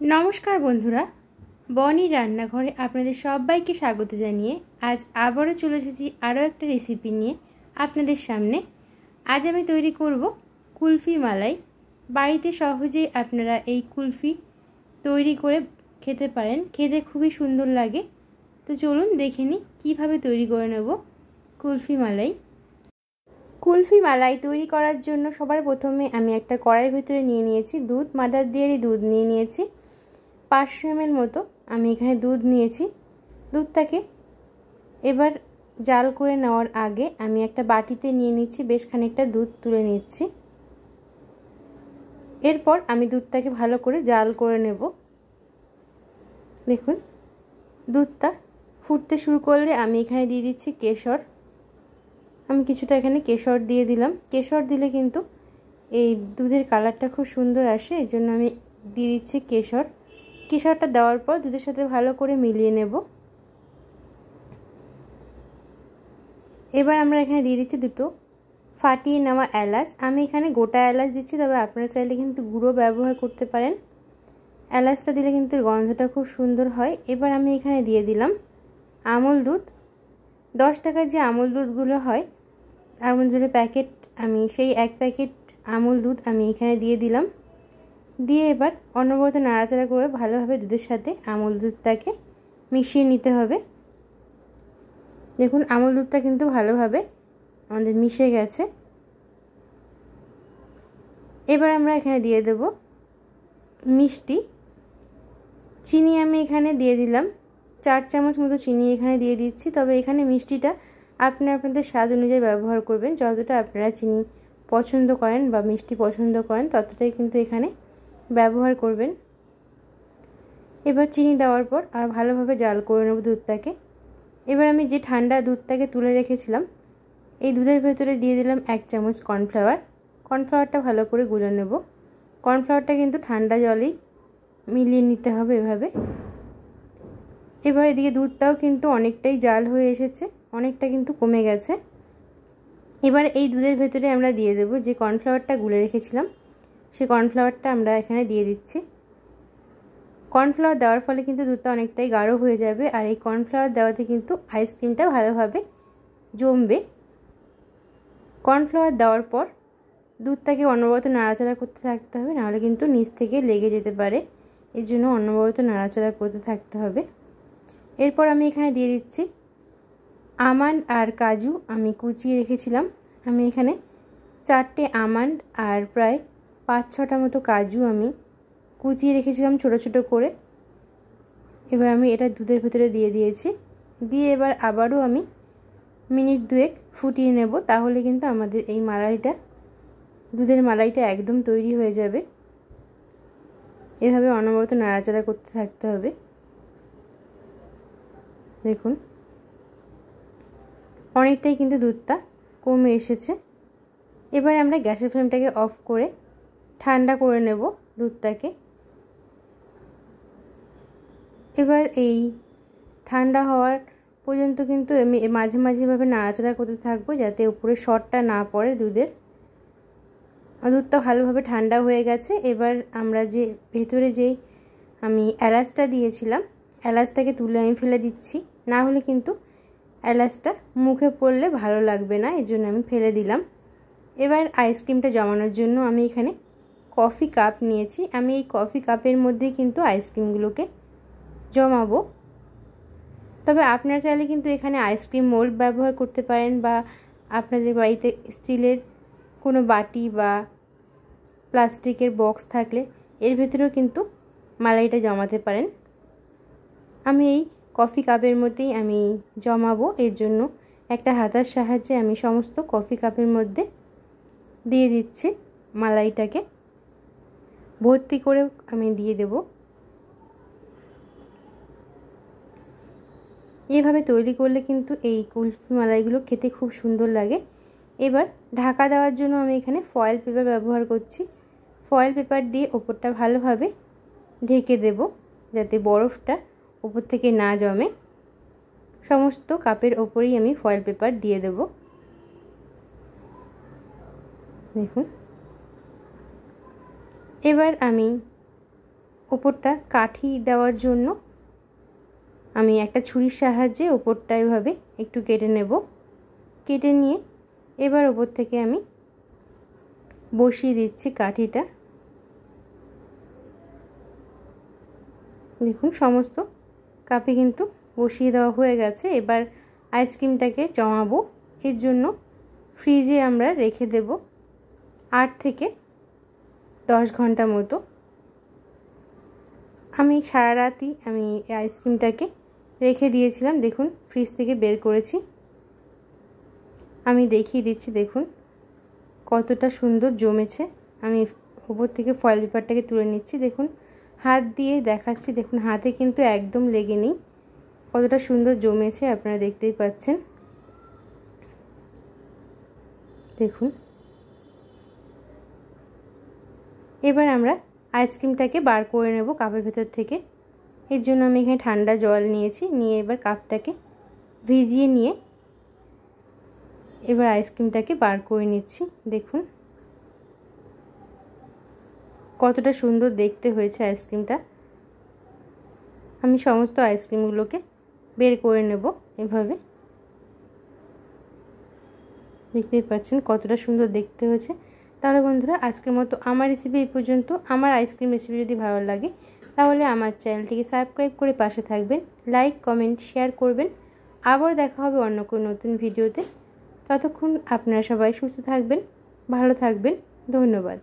नमस्कार बंधुरा बनी रान्नाघरे आपनादेर सबाइके स्वागत जानिए आज आबारो चले एसेछि आरो एकटा रेसिपि निये आपनादेर सामने। आज आमि तैरी करब कुल्फी मालाई। बाड़ीते सहजेई आपनारा एई कुल्फी तैरी करे खेते पारेन, खेते खूबई सुंदर लागे। तो चलुन देखे निई किभाबे तैरी करे नेब कुल्फी मालाई। कुल्फी मालाई तैरी करार जोन्नो सबार प्रथमे आमि एकटा कड़ाइर भितरे निये नियेछि दूध, मादार डेयरी दूध निये नियेछि 500 ml मतो। आमि एखाने दूध नियेछि। दूधटाके एबार जाल करे नेওয়ার आगे आमि एकटा बाटीते निये निচ্ছি बेश खानिकटा दूध तुले निচ্ছি। एरपर आमि दूधटाके भालो करे जाल करे नेब। देखुन दूधटा फुटते शुरू करले आमि एखाने दिये दिচ্ছি केशर। आमि किछुटा एखाने केशर दिये दिलाम। केशर दिले किन्तु एई दूधेर कालारटा खूब सुंदर आसे, एजोन्नो आमि दिये दिচ্ছি केशर। केशरটা দেওয়ার পর দুধের সাথে ভালো করে মিলিয়ে নেব। এবার আমরা এখানে দিয়ে দিচ্ছি দুটো ফাটিয়ে নেওয়া এলাচ। আমি এখানে গোটা এলাচ দিচ্ছি, তবে আপনারা চাইলে কিন্তু গুঁড়ো ব্যবহার করতে পারেন। এলাচটা দিলে কিন্তু গন্ধটা খুব সুন্দর হয়। এবার আমি এখানে দিয়ে দিলাম আমুল দুধ। 10 টাকার যে আমুল দুধগুলো হয় আমুল দুধের প্যাকেট, আমি সেই এক প্যাকেট আমুল দুধ আমি এখানে দিয়ে দিলাম। দিয়ে এবার অনবরত নাড়াচাড়া করে ভালোভাবে দুধের সাথে আমুল দুধটাকে মিশিয়ে নিতে হবে। দেখুন আমুল দুধটা কিন্তু ভালোভাবে আমাদের মিশে গেছে। এবার আমরা এখানে দিয়ে দেব মিষ্টি। চিনি আমি এখানে দিয়ে দিলাম 4 চামচ মতো চিনি এখানে দিয়ে দিচ্ছি। তবে এখানে মিষ্টিটা আপনাদের স্বাদ অনুযায়ী ব্যবহার করবেন। যতটা আপনারা চিনি পছন্দ করেন বা মিষ্টি পছন্দ করেন ততটাই কিন্তু এখানে ব্যবহার করবেন। এবার চিনি দেওয়ার পর আর ভালোভাবে জাল করে নেব দুধটাকে। এবার আমি যে ঠান্ডা দুধটাকে তুলে রেখেছিলাম এই দুধের ভেতরে দিয়ে দিলাম 1 চামচ কর্নফ্লাওয়ার। কর্নফ্লাওয়ারটা ভালো করে গুলে নেব। কর্নফ্লাওয়ারটা কিন্তু ঠান্ডা জলেই মিলিয়ে নিতে হবে এভাবে। এবার এদিকে দুধটাও কিন্তু অনেকটাই জাল হয়ে এসেছে, অনেকটা কিন্তু কমে গেছে। এবার এই দুধের ভেতরে আমরা দিয়ে দেব যে কর্নফ্লাওয়ারটা গুলে রেখেছিলাম, সেই কর্নফ্লাওয়ারটা আমরা এখানে দিয়ে দিচ্ছি। কর্নফ্লাওয়ার দেওয়ার ফলে কিন্তু দুধটা অনেকটাই গাঢ় হয়ে যাবে, আর এই কর্নফ্লাওয়ার দেওয়াতে কিন্তু আইসক্রিমটা ভালোভাবে জমবে। কর্নফ্লাওয়ার দেওয়ার পর দুধটাকে অনবরত নাড়াচাড়া করতে থাকতে হবে, নাহলে কিন্তু নিচ থেকে লেগে যেতে পারে। এর জন্য অনবরত নাড়াচাড়া করতে থাকতে হবে। এরপর আমি এখানে দিয়ে দিচ্ছি আমন্ড আর কাজু আমি কুচিয়ে রেখেছিলাম। আমি এখানে 4টে আমন্ড আর প্রায় 5-6টা মতো কাজু আমি কুচিয়ে রেখেছিলাম ছোট ছোট করে। এবার আমি এটা দুধের ভেতরে দিয়ে দিয়েছি। দিয়ে এবার আবারও আমি মিনিট 2 ফুটিয়ে নেব, তাহলে কিন্তু আমাদের এই মালাইটা দুধের মালাইটা একদম তৈরি হয়ে যাবে। এভাবে অনবরত নাড়াচাড়া করতে থাকতে হবে। দেখুন অনেকটাই কিন্তু দুধটা কমে এসেছে। এবার আমরা গ্যাসের ফ্লেমটাকে অফ করে ঠান্ডা করে নেব দুধটাকে। এবার এই ঠান্ডা হওয়ার পর্যন্ত কিন্তু আমি মাঝে মাঝে ভাবে নাড়াচাড়া করতে থাকবো, যাতে উপরে শর্টটা না পড়ে দুধের। দুধটা ভালোভাবে ঠান্ডা হয়ে গেছে। এবার আমরা যে ভেতরে যেই আমি এলাচটা দিয়েছিলাম এলাচটাকে তুলে আমি ফেলে দিচ্ছি, না হলে কিন্তু এলাচটা মুখে পড়লে ভালো লাগবে না, এর জন্য আমি ফেলে দিলাম। এবার আইসক্রিমটা জমানোর জন্য আমি এখানে কফি কাপ নিয়েছি। আমি এই কফি কাপের মধ্যে কিন্তু আইসক্রিমগুলোকে জমাবো। তবে আপনারা চাইলে কিন্তু এখানে আইসক্রিম মোল্ড ব্যবহার করতে পারেন, বা আপনাদের বাড়িতে স্টিলের কোনো বাটি বা প্লাস্টিকের বক্স থাকলে এর ভেতরেও কিন্তু মালাইটা জমাতে পারেন। আমি এই কফি কাপের মধ্যেই আমি জমাবো। এর জন্য একটা হাতার সাহায্যে আমি সমস্ত কফি কাপের মধ্যে দিয়ে দিচ্ছি মালাইটাকে ভর্তি করে আমি দিয়ে দেব। এইভাবে তৈরি করলে কিন্তু এই কুলফি মালাইগুলো খেতে খুব সুন্দর লাগে। এবার ঢাকা দেওয়ার জন্য আমি এখানে ফয়েল পেপার ব্যবহার করছি। ফয়েল পেপার দিয়ে ওপরটা ভালোভাবে ঢেকে দেব, যাতে বরফটা উপর থেকে না জমে। সমস্ত কাপের ওপরেই আমি ফয়েল পেপার দিয়ে দেব। দেখুন এবার আমি ওপরটা কাঠি দেওয়ার জন্য আমি একটা ছুরির সাহায্যে ওপরটা এভাবে একটু কেটে নেব। কেটে নিয়ে এবার ওপর থেকে আমি বসিয়ে দিচ্ছি কাঠিটা। দেখুন সমস্ত কাপে কিন্তু বসিয়ে দেওয়া হয়ে গেছে। এবার আইসক্রিমটাকে জমাবো। এর জন্য ফ্রিজে আমরা রেখে দেব 8 থেকে 10 ঘন্টা মতো। আমি সারা রাতই আমি আইসক্রিমটাকে রেখে দিয়েছিলাম। দেখুন ফ্রিজ থেকে বের করেছি, আমি দেখিয়ে দিচ্ছি। দেখুন কতটা সুন্দর জমেছে। আমি উপর থেকে ফয়েল পেপারটাকে তুলে নিচ্ছি। দেখুন হাত দিয়ে দেখাচ্ছি, দেখুন হাতে কিন্তু একদম লেগে নেই, কতটা সুন্দর জমেছে আপনারা দেখতেই পাচ্ছেন। দেখুন এবার আমরা আইসক্রিমটাকে বার করে নেব কাপের ভেতর থেকে। এর জন্য আমি এখানে ঠান্ডা জল নিয়েছি, নিয়ে এবার কাপটাকে ভিজিয়ে নিয়ে এবার আইসক্রিমটাকে বার করে নিচ্ছি। দেখুন কতটা সুন্দর দেখতে হয়েছে আইসক্রিমটা। আমি সমস্ত আইসক্রিমগুলোকে বের করে নেব এভাবে। দেখতেই পাচ্ছেন কতটা সুন্দর দেখতে হয়েছে। তাহলে বন্ধুরা আজকের মতো আমার রেসিপি এই পর্যন্ত। আমার আইসক্রিম রেসিপি যদি ভালো লাগে তাহলে আমার চ্যানেলটিকে সাবস্ক্রাইব করে পাশে থাকবেন, লাইক কমেন্ট শেয়ার করবেন। আবার দেখা হবে অন্য কোনো নতুন ভিডিওতে। ততক্ষণ আপনারা সবাই সুস্থ থাকবেন, ভালো থাকবেন। ধন্যবাদ।